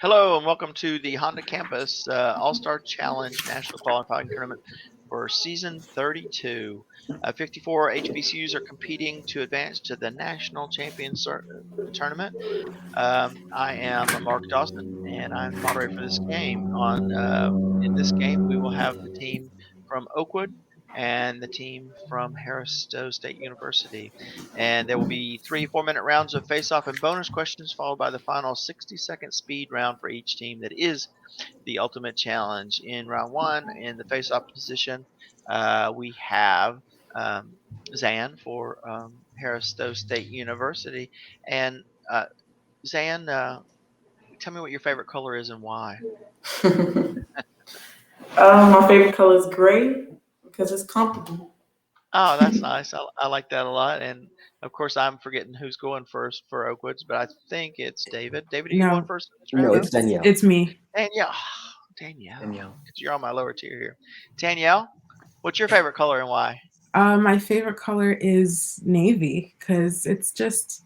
Hello and welcome to the Honda Campus All-Star Challenge National Qualifying Tournament for Season 32. 54 HBCUs are competing to advance to the National Tournament. I am Mark Dawson, and I'm the moderator for this game. In this game, we will have the team from Oakwood and the team from Stowe State University. And there will be 3 4-minute rounds of face-off and bonus questions, followed by the final 60-second speed round for each team that is the ultimate challenge. In round 1, in the face-off position, we have Zan for Stowe State University. And Zan, tell me what your favorite color is and why. My favorite color is gray because it's comfortable. Oh, that's nice. I like that a lot. And of course, I'm forgetting who's going first for Oakwoods, but I think it's David. David, are you going No, first in this No, round? it's Danielle. it's me. Danielle. Danielle. Danielle. 'Cause you're on my lower tier here. Danielle, what's your favorite color and why? My favorite color is navy because it's just,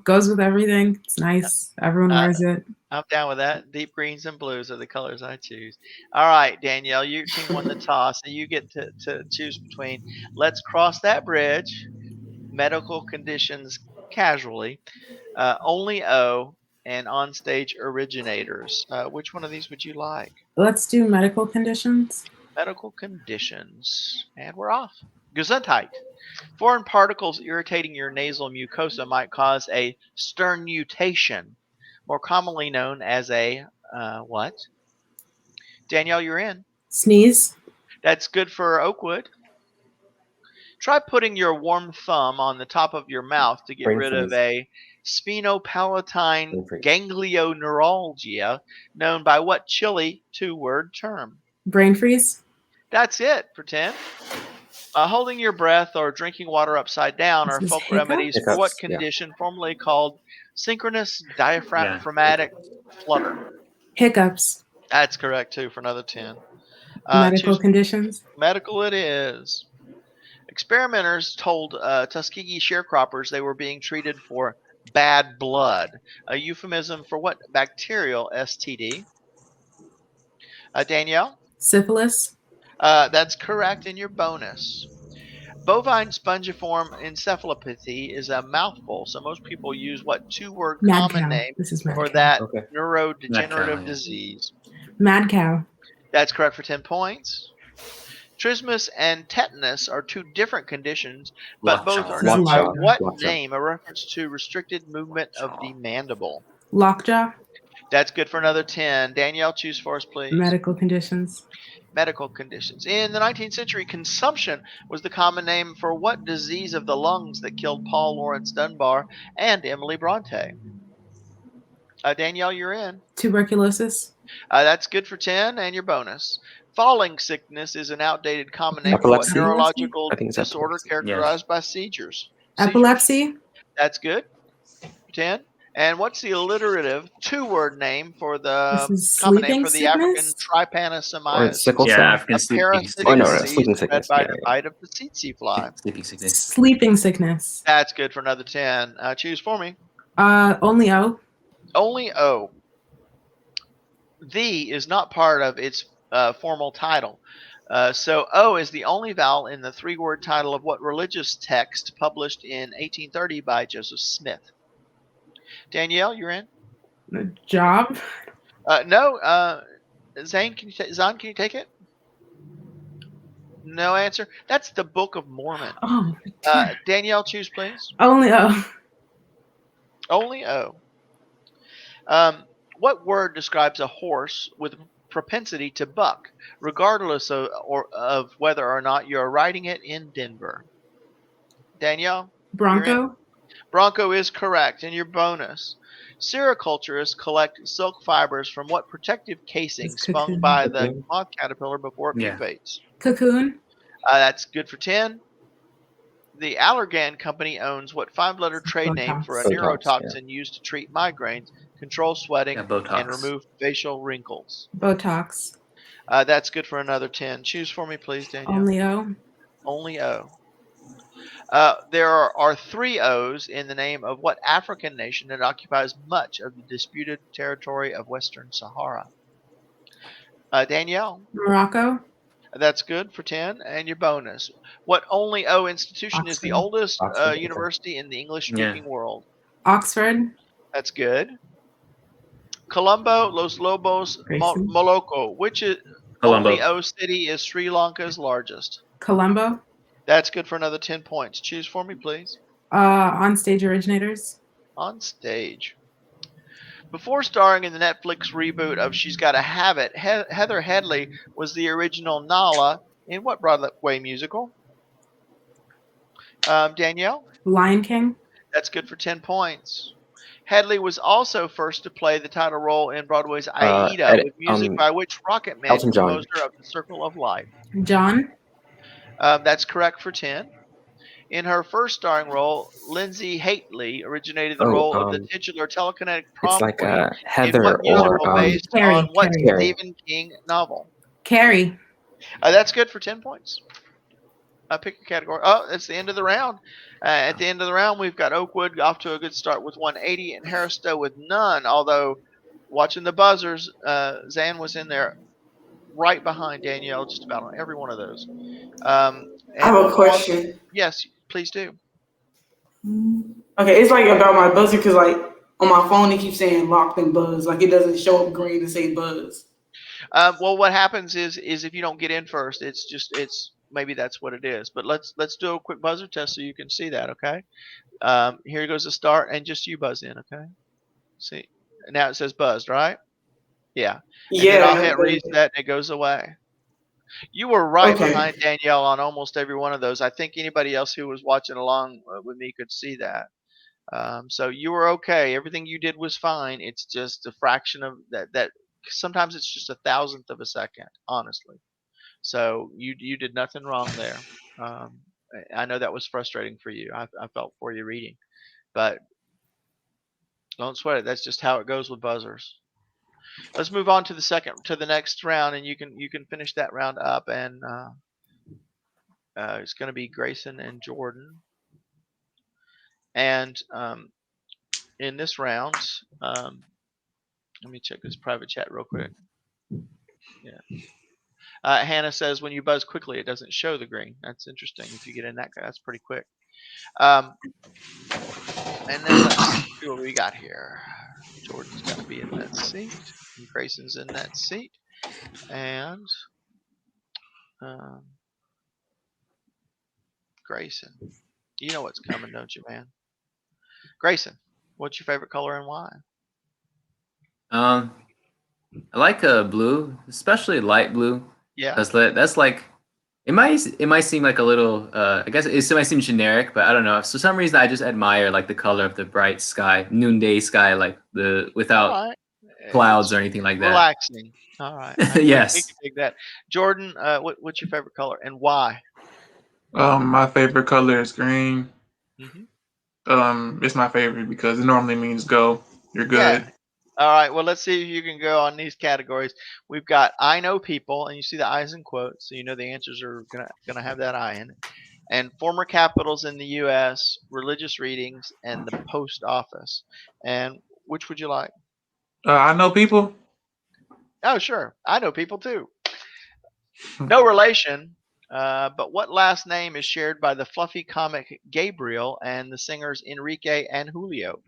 goes with everything. It's nice. Everyone wears it. I'm down with that. Deep greens and blues are the colors I choose. All right, Danielle, your team won the toss, and you get to choose between let's cross that bridge, medical conditions casually, only O, and onstage originators. Which one of these would you like? Let's do medical conditions. Medical conditions. And we're off. Gesundheit. Foreign particles irritating your nasal mucosa might cause a sternutation, more commonly known as a what? Danielle, you're in. Sneeze. That's good for Oakwood. Try putting your warm thumb on the top of your mouth to get Brain rid of freeze. a sphenopalatine Brain freeze. ganglioneuralgia, known by what chilly 2-word term? Brain freeze. That's it for 10. Holding your breath or drinking water upside down are This is folk hiccup? remedies for what Hiccups, yeah. condition formerly called synchronous diaphragmatic flutter? Hiccups. That's correct, too, for another 10. Medical Choose conditions. medical it is. Experimenters told Tuskegee sharecroppers they were being treated for bad blood, a euphemism for what bacterial STD? Danielle? Syphilis. That's correct in your bonus. Bovine spongiform encephalopathy is a mouthful, so most people use what 2-word Mad common cow. name This is mad for cow. that Okay. neurodegenerative yeah. disease? Mad cow. That's correct for 10 points. Trismus and tetanus are 2 different conditions, but both are known by Lockjaw. what Lockjaw. name? A reference to restricted movement of the mandible. Lockjaw. That's good for another 10. Danielle, choose for us, please. Medical conditions. Medical conditions. In the 19th century, consumption was the common name for what disease of the lungs that killed Paul Laurence Dunbar and Emily Bronte? Danielle, you're in. Tuberculosis. That's good for 10 and your bonus. Falling sickness is an outdated common name for what Epilepsy? neurological I think it's disorder epilepsy. characterized by seizures? Epilepsy. That's good. 10. And what's the alliterative 2-word name for the This is common name sleeping for the African sickness? Or trypanosomiasis? sickle cell? African A sleeping parasitic Oh, no, no, disease sleeping spread sickness. by Yeah, the yeah. bite of the tsetse fly. Sleeping sickness. Sleeping sickness. That's good for another 10. Choose for me. Only O. Only O. The is not part of its formal title. So O is the only vowel in the 3-word title of what religious text published in 1830 by Joseph Smith? Danielle, you're in? Job. No. Zan, can you take it? No answer. That's the Book of Mormon. Oh. Danielle, choose please. Only O. Only O. What word describes a horse with propensity to buck, regardless of whether or not you're riding it in Denver? Danielle? Bronco. Bronco is correct. And your bonus. Sericulturists collect silk fibers from what protective casing It's spun cocoon. by the moth caterpillar before it Yeah. pupates? Cocoon. That's good for 10. The Allergan company owns what 5-letter trade name for a Botox, neurotoxin used to treat migraines, control sweating, Botox. and remove facial wrinkles? Botox. That's good for another 10. Choose for me, please, Danielle. Only O. Only O. There are 3 O's in the name of what African nation that occupies much of the disputed territory of Western Sahara? Danielle, Morocco, that's good for 10. And your bonus. What only O institution is the Oxford, oldest Oxford. Okay. university in the English Yeah. speaking world? Oxford, That's good. Colombo, Los Lobos, Grayson, Moloko. Which Colombo. only O city is Sri Lanka's largest? Colombo, That's good for another 10 points. Choose for me, please. On Stage Originators, On stage. Before starring in the Netflix reboot of She's Gotta Have It, Heather Headley was the original Nala in what Broadway musical? Danielle? Lion King, That's good for 10 points. Headley was also first to play the title role in Broadway's Aida with music by which Rocket Man, Elton John. composer of The Circle of Life? John, That's correct for 10. In her first starring role, Lindsay Haitley originated the role of the titular telekinetic It's prom like queen in Heather what musical or based Carrie, on what Carrie. Stephen King novel? Carrie. That's good for 10 points. Pick a category. Oh, that's the end of the round. At the end of the round, we've got Oakwood off to a good start with 180 and Harris Stowe with none. Although, watching the buzzers, Zan was in there right behind Danielle just about on every one of those. I And have we'll a go on. question. Yes, please do. Okay, it's like about my buzzer because like on my phone it keeps saying locked and buzz. Like it doesn't show up green to say buzz. Well, what happens is if you don't get in first, it's maybe that's what it is. But let's do a quick buzzer test so you can see that. Okay. Here goes the start, and just you buzz in. Okay. See, now it says buzzed, right? Yeah. And then I'll Yeah. hit reset, and it goes away. You were right Okay. behind Danielle on almost every one of those. I think anybody else who was watching along with me could see that. So you were okay. Everything you did was fine. It's just a fraction of that. Sometimes it's just a thousandth of a second, honestly. So you did nothing wrong there. I know that was frustrating for you. I felt for you reading, but don't sweat it. That's just how it goes with buzzers. Let's move on to the next round, and you can finish that round up. And it's going to be Grayson and Jordan. And in this round, let me check this private chat real quick. Yeah. Hannah says when you buzz quickly, it doesn't show the green. That's interesting. If you get in that's pretty quick. And then let's see what we got here. Jordan's got to be in that seat. And Grayson's in that seat. And Grayson. You know what's coming, don't you, man? Grayson, what's your favorite color and why? I like blue, especially light blue. Yeah. Because that's like it might seem like a little I guess it might seem generic, but I don't know. For some reason I just admire like the color of the bright sky, noonday sky, like without clouds or anything like that. Relaxing. All right. Yes. We can dig that. Jordan, what's your favorite color and why? My favorite color is green. Mm-hmm. It's my favorite because it normally means go. You're good. Yeah. All right. Well, let's see if you can go on these categories. We've got I know people, and you see the I's in quotes, so you know the answers are gonna have that I in it. And former capitals in the U.S., religious readings, and the post office. And which would you like? I know people. Oh, sure. I know people too. No relation, but what last name is shared by the fluffy comic Gabriel and the singers Enrique and Julio?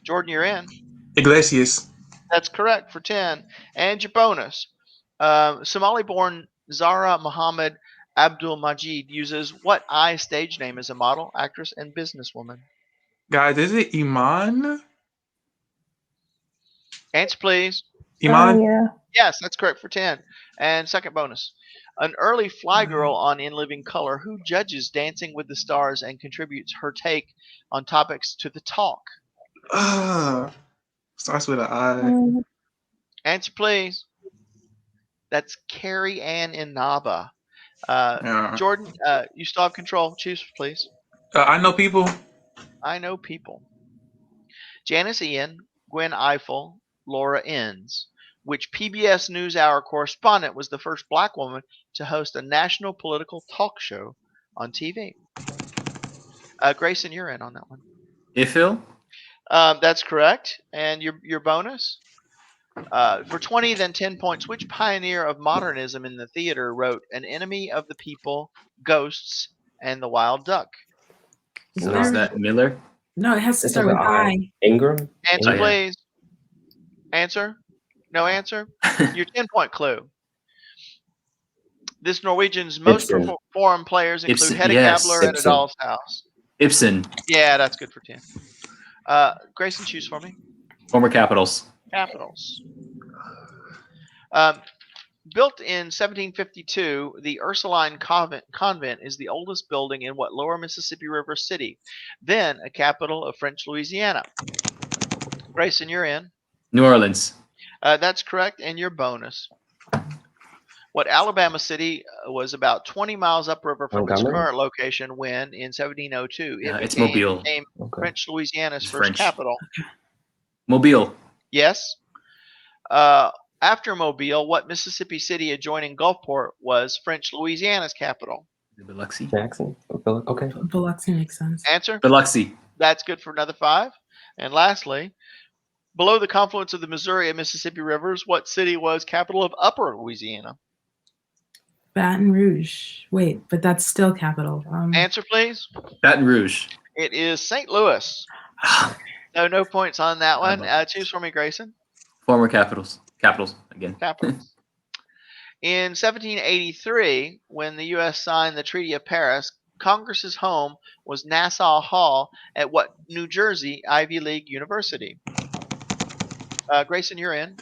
Jordan, you're in. Iglesias. That's correct for 10. And your bonus. Somali-born Zara Mohammed Abdul Majid uses what stage name as a model, actress, and businesswoman? Guys, is it Iman? Answer, please. Iman? Yeah. Yes, that's correct for 10. And second bonus. An early fly girl on In Living Color who judges Dancing with the Stars and contributes her take on topics to the talk. Starts with an I. Answer, please. That's Carrie Ann Inaba. Jordan, you still have control. Choose, please. I know people. I know people. Janice Ian, Gwen Eiffel, Laura Inns. Which PBS NewsHour correspondent was the first black woman to host a national political talk show on TV? Grayson, you're in on that one. Ifil? That's correct. And your bonus? For 20, then 10 points. Which pioneer of modernism in the theater wrote An Enemy of the People, Ghosts, and the Wild Duck? Is Is there- that Miller? No, it has to This start is with I. Ingram. Answer, Oh, yeah. please. Answer? No answer? Your 10-point clue. This Norwegian's most Ibsen. foreign players include Ibsen, Hedda yes. Gabler and Ibsen. Adolf's House. Ibsen, Yeah, that's good for 10. Grayson, choose for me. former Capitals. Capitals. Built in 1752, the Ursuline Convent is the oldest building in what lower Mississippi River city, then a capital of French Louisiana? Grayson, you're in. New Orleans. That's correct, and your bonus. What Alabama city was about 20 miles upriver from its Montgomery? current location when, in 1702, it It's became Mobile. named Okay. French Louisiana's It's first French. capital? Mobile. Yes. After Mobile, what Mississippi city adjoining Gulfport was French Louisiana's capital? Biloxi. Jackson. Okay. Biloxi makes sense. Answer? Biloxi. That's good for another 5. And lastly, below the confluence of the Missouri and Mississippi rivers, what city was capital of Upper Louisiana? Baton Rouge. Wait, but that's still capital. Answer, please. Baton Rouge. It is St. Louis. No points on that one. Choose for me, Grayson. Former Capitals. Capitals again. Capitals. In 1783, when the U.S. signed the Treaty of Paris, Congress's home was Nassau Hall at what New Jersey Ivy League university? Grayson, you're in.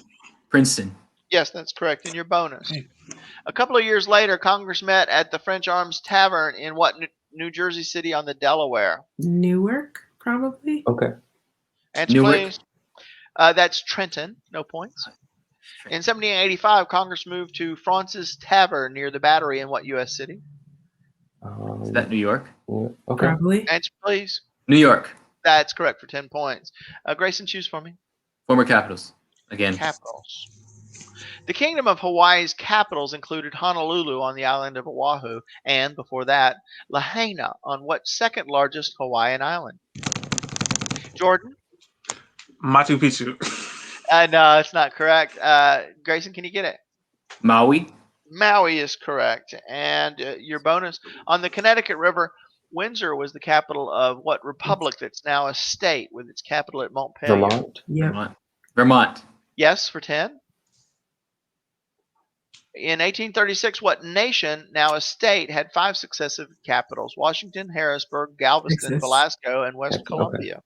Princeton. Yes, that's correct. And your bonus. A couple of years later, Congress met at the French Arms Tavern in what New Jersey city on the Delaware? Newark, probably. Okay. Answer, Newark. please. That's Trenton. No points. In 1785, Congress moved to Fraunce's Tavern near the Battery in what U.S. city? Is that New York? Yeah, okay. Probably. Answer, please. New York. That's correct for 10 points. Grayson, choose for me. Former Capitals. Again. Capitals. The Kingdom of Hawaii's capitals included Honolulu on the island of Oahu, and before that, Lahaina on what second largest Hawaiian island? Jordan? Machu Picchu. No, it's not correct. Grayson, can you get it? Maui. Maui is correct. And your bonus, on the Connecticut River, Windsor was the capital of what republic that's now a state with its capital at Montpelier? Vermont. Yep. Vermont. Vermont. Yes, for 10. In 1836, what nation, now a state, had 5 successive capitals? Washington, Harrisburg, Galveston, Texas. Velasco, and West Okay. Columbia.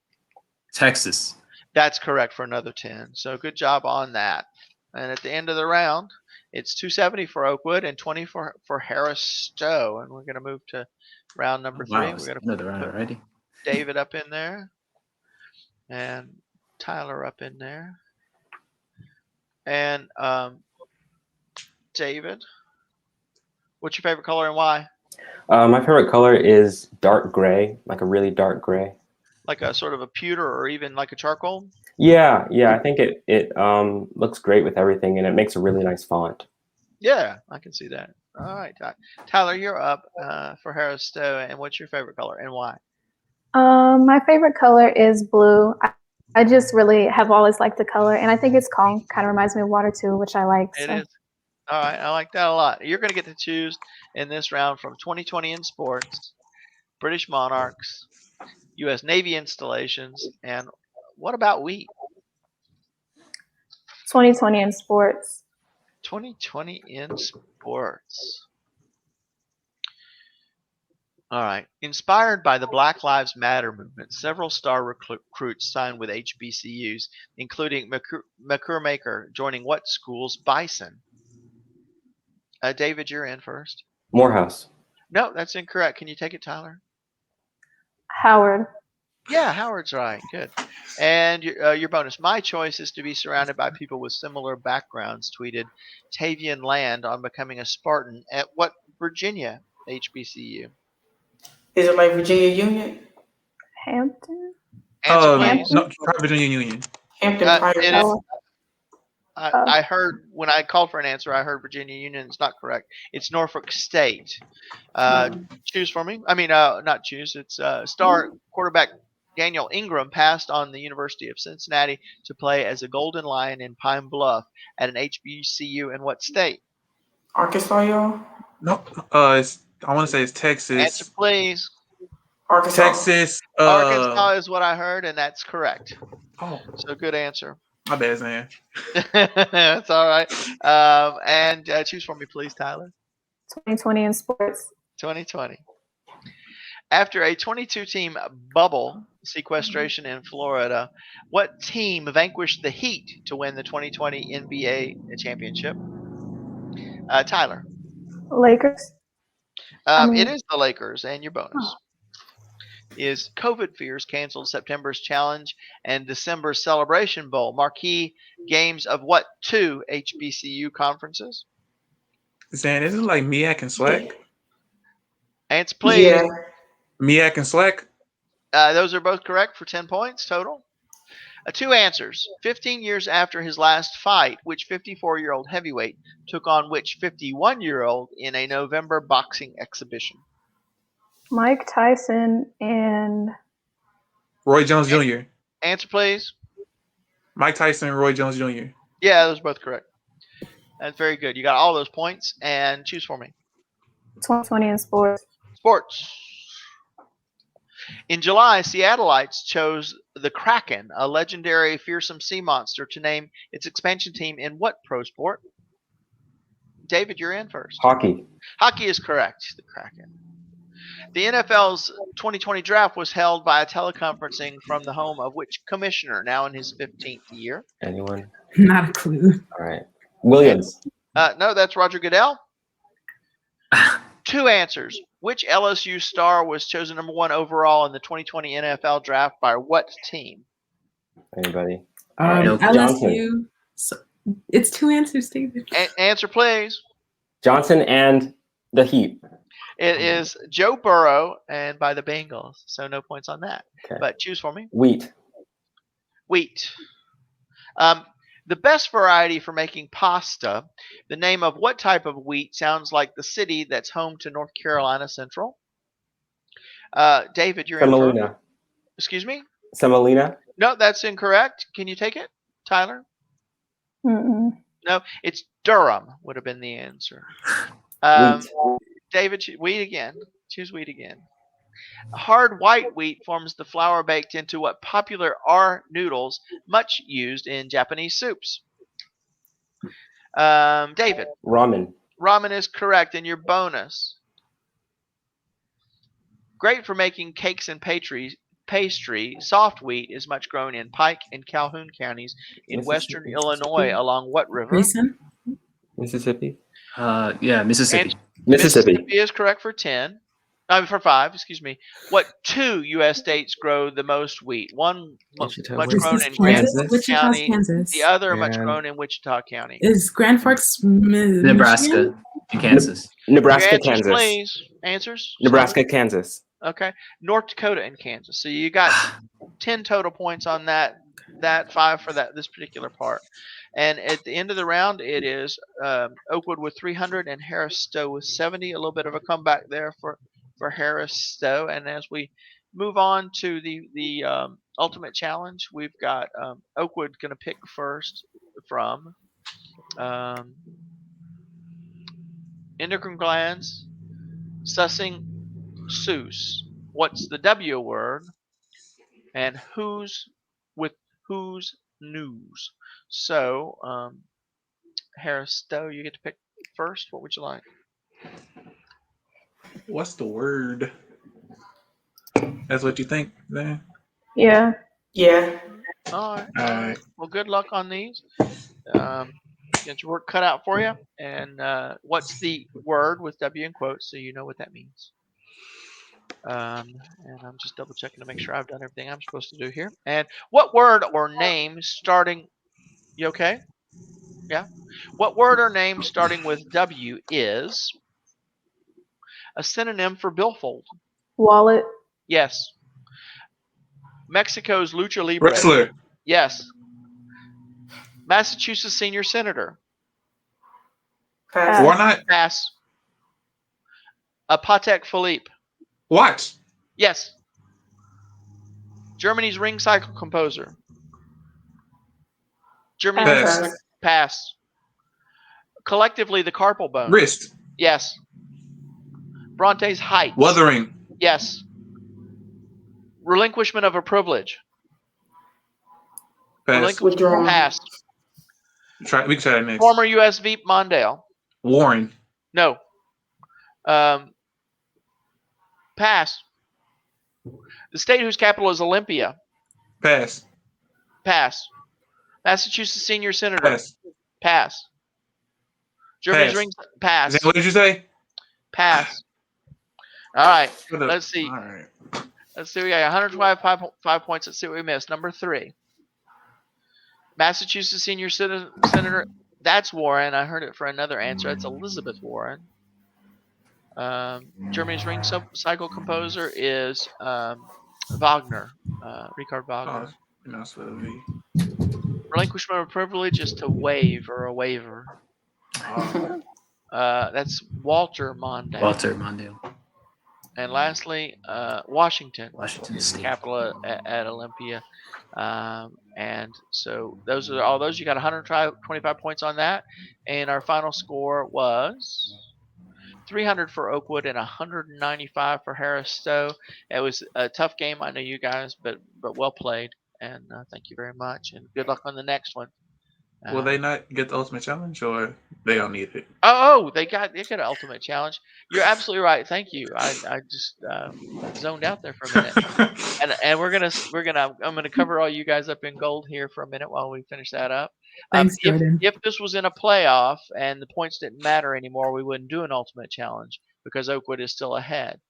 Texas. That's correct for another 10. So good job on that. And at the end of the round, it's 270 for Oakwood and 20 for Harris Stowe. And we're going to move to round number 3. Wow, We're going another to round put already. David up in there and Tyler up in there. And David, what's your favorite color and why? My favorite color is dark gray, like a really dark gray. Like a sort of a pewter or even like a charcoal? Yeah. I think it looks great with everything, and it makes a really nice font. Yeah, I can see that. All right, Tyler, you're up for Harris Stowe. And what's your favorite color and why? My favorite color is blue. I just really have always liked the color, and I think it's calm. Kind of reminds me of water too, which I like. It so. is. All right, I like that a lot. You're going to get to choose in this round from 2020 in sports, British monarchs, U.S. Navy installations, and what about wheat? 2020 in sports. 2020 in sports. All right. Inspired by the Black Lives Matter movement, several star recruits signed with HBCUs, including McCurmaker, joining what school's Bison? David, you're in first. Morehouse. No, that's incorrect. Can you take it, Tyler? Howard. Yeah, Howard's right. Good. And your bonus. My choice is to be surrounded by people with similar backgrounds, tweeted Tavian Land on becoming a Spartan at what Virginia HBCU? Is it like Virginia Union? Hampton. Answer, please. No, try Virginia Union. Hampton It Private. is, I heard when I called for an answer, I heard Virginia Union. It's not correct. It's Norfolk State. Choose for me. I mean, not choose. It's star quarterback Daniel Ingram passed on the University of Cincinnati to play as a Golden Lion in Pine Bluff at an HBCU in what state? Arkansas, y'all. No, I want to say it's Texas. Answer, please. Arkansas. Texas. Arkansas is what I heard, and that's correct. Oh, So good answer. my bad, man. That's all right. And choose for me, please, Tyler. 2020 in sports. 2020. After a 22-team bubble sequestration in Florida, what team vanquished the Heat to win the 2020 NBA championship? Tyler. Lakers. It is the Lakers, and your bonus is COVID fears canceled September's challenge and December's Celebration Bowl, marquee games of what two HBCU conferences? Zan, isn't it like MEAC and SLAC? Answer, please. Yeah. MEAC and SLAC? Those are both correct for 10 points total. Two answers. 15 years after his last fight, which 54-year-old heavyweight took on which 51-year-old in a November boxing exhibition? Mike Tyson and Roy Jones Jr. Answer, please. Mike Tyson and Roy Jones Jr. Yeah, those are both correct. That's very good. You got all those points, and choose for me. 2020 in sports. Sports. In July, Seattleites chose the Kraken, a legendary fearsome sea monster, to name its expansion team in what pro sport? David, you're in first. Hockey. Hockey is correct. The Kraken. The NFL's 2020 draft was held by a teleconferencing from the home of which commissioner, now in his 15th year? Anyone? Not a clue. All right. Williams. No, that's Roger Goodell. Two answers. Which LSU star was chosen number 1 overall in the 2020 NFL draft by what team? Anybody? LSU. So, it's two answers, David. Answer, please. Johnson and the Heat. It is Joe Burrow and by the Bengals. So no points on that. Okay. But choose for me. Wheat. Wheat. The best variety for making pasta. The name of what type of wheat sounds like the city that's home to North Carolina Central? David, you're in. Semolina. Excuse me? Semolina. No, that's incorrect. Can you take it, Tyler? Mm-mm. No, it's Durham would have been the answer. Wheat. David, wheat again. Choose wheat again. Hard white wheat forms the flour baked into what popular are noodles, much used in Japanese soups? David. Ramen. Ramen is correct, and your bonus. Great for making cakes and pastry. Soft wheat is much grown in Pike and Calhoun counties in western Illinois along what river? Grayson? Mississippi. Yeah, Mississippi. Mississippi. Mississippi is correct for 10. For 5, excuse me. What two U.S. states grow the most wheat? One much grown in Grand Forks Wichita, County. Kansas. The other much grown in Wichita County. Is Grand Forks, Nebraska Michigan? and Kansas. Nebraska, Your answers, Kansas. please. Answers? Nebraska, Kansas. Okay. North Dakota and Kansas. So you got 10 total points on that 5 for this particular part. And at the end of the round, it is Oakwood with 300 and Harris Stowe with 70. A little bit of a comeback there for Harris Stowe. And as we move on to the ultimate challenge, we've got Oakwood going to pick first from endocrine glands, sussing, Seuss. What's the W word? And who's with whose news? So, Harris Stowe, you get to pick first. What would you like? What's the word? That's what you think, then? Yeah. Yeah. All right. All right. Well, good luck on these. Get your work cut out for you. And what's the word with W in quotes so you know what that means? And I'm just double checking to make sure I've done everything I'm supposed to do here. And what word or name starting... You okay? Yeah. What word or name starting with W is a synonym for billfold? Wallet. Yes. Mexico's lucha libre. Wrestler. Yes. Massachusetts senior senator. Pass. Warnock. Pass. Patek Philippe. Watch. Yes. Germany's ring cycle composer. Germany. Pass. Pass. Collectively, the carpal bone. Wrist. Yes. Bronte's height. Wuthering. Yes. Relinquishment of a privilege. Pass. Withdrawn. Pass. We can try that next. Former U.S. Veep Mondale. Warren. No. Pass. The state whose capital is Olympia. Pass. Pass. Massachusetts senior senator. Pass. Pass. Germany's Pass. ring. Pass. What did you say? Pass. All right. For the- Let's see. All right. Let's see. We got 125 points. Let's see what we missed. Number 3. Massachusetts senior senator. That's Warren. I heard it for another answer. That's Elizabeth Warren. Germany's ring cycle composer is Wagner. Richard Wagner. Relinquishment of privilege is to waive or a waiver. That's Walter Mondale. Walter Mondale. And lastly, Washington. Washington State. Capital at Olympia. And so those are all those. You got 125 points on that. And our final score was 300 for Oakwood and 195 for Harris Stowe. It was a tough game. I know you guys, but well played. And thank you very much. And good luck on the next one. Will they not get the ultimate challenge, or they don't need it? Oh, they got an ultimate challenge. You're absolutely right. Thank you. I just zoned out there for a minute. And I'm gonna cover all you guys up in gold here for a minute while we finish that up. Thanks, Jordan. If this was in a playoff and the points didn't matter anymore, we wouldn't do an ultimate challenge because Oakwood is still ahead.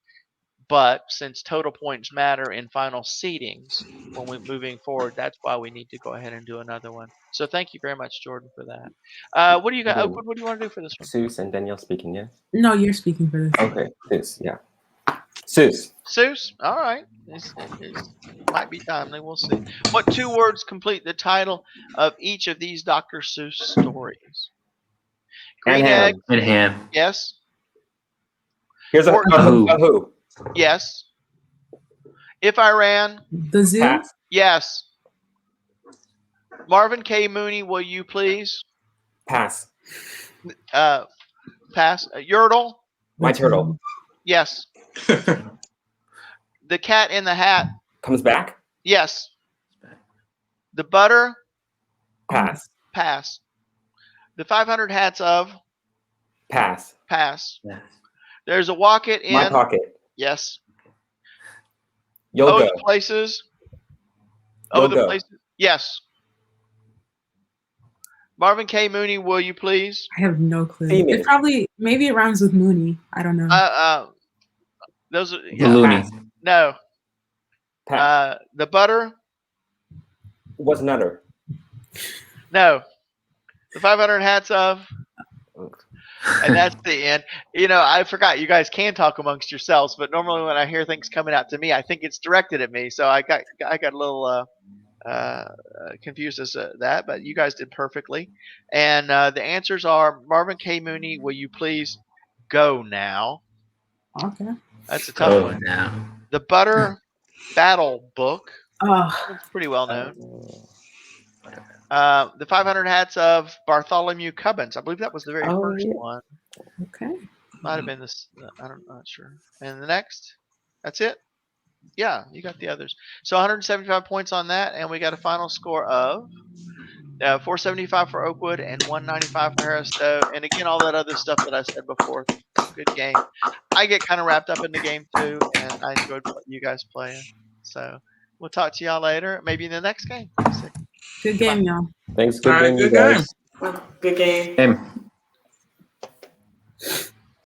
But since total points matter in final seedings when we're moving forward, that's why we need to go ahead and do another one. So thank you very much, Jordan, for that. What do you got, Oakwood? What do you want to do for this one? Seuss and Danielle speaking, yes? No, you're speaking for this. Okay, Seuss, yeah. Seuss. Seuss? All right. It might be timely. We'll see. What 2 words complete the title of each of these Dr. Seuss stories? Green egg. And ham. Yes. Here's a who. Yes. If I Ran. The zoo? Pass. Yes. Marvin K. Mooney, will you please? Pass. Pass. Yertle. My turtle. Yes. The Cat in the Hat. Comes back. Yes. The Butter. Pass. Pass. The 500 Hats of. Pass. Pass. Yes. There's a Walk-It in. My pocket. Yes. Yoga. Oh, the Places. Oh, the Yoga. Places. Yes. Marvin K. Mooney, will you please? I have no clue. Female. Maybe it rhymes with Mooney. I don't know. Those are The Looney. no. Pass. The Butter. Was Nutter. No. The 500 Hats of. And that's the end. I forgot you guys can talk amongst yourselves, but normally when I hear things coming out to me, I think it's directed at me. So I got a little confused as to that, but you guys did perfectly. And the answers are Marvin K. Mooney, will you please go now? Okay. That's a tough one. Now. The Butter Battle Book. Oh, It's pretty well known. The 500 Hats of Bartholomew Cubbins. I believe that was the very first yeah. one. okay. Might have been this. I'm not sure. And the next, that's it. Yeah, you got the others. So 175 points on that, and we got a final score of 475 for Oakwood and 195 for Harris Stowe. And again, all that other stuff that I said before. Good game. I get kind of wrapped up in the game too, and I enjoyed you guys playing. So we'll talk to y'all later, maybe in the next game. Good game, y'all. Thanks. Good All right, game, you good game. guys. Good game. Ham.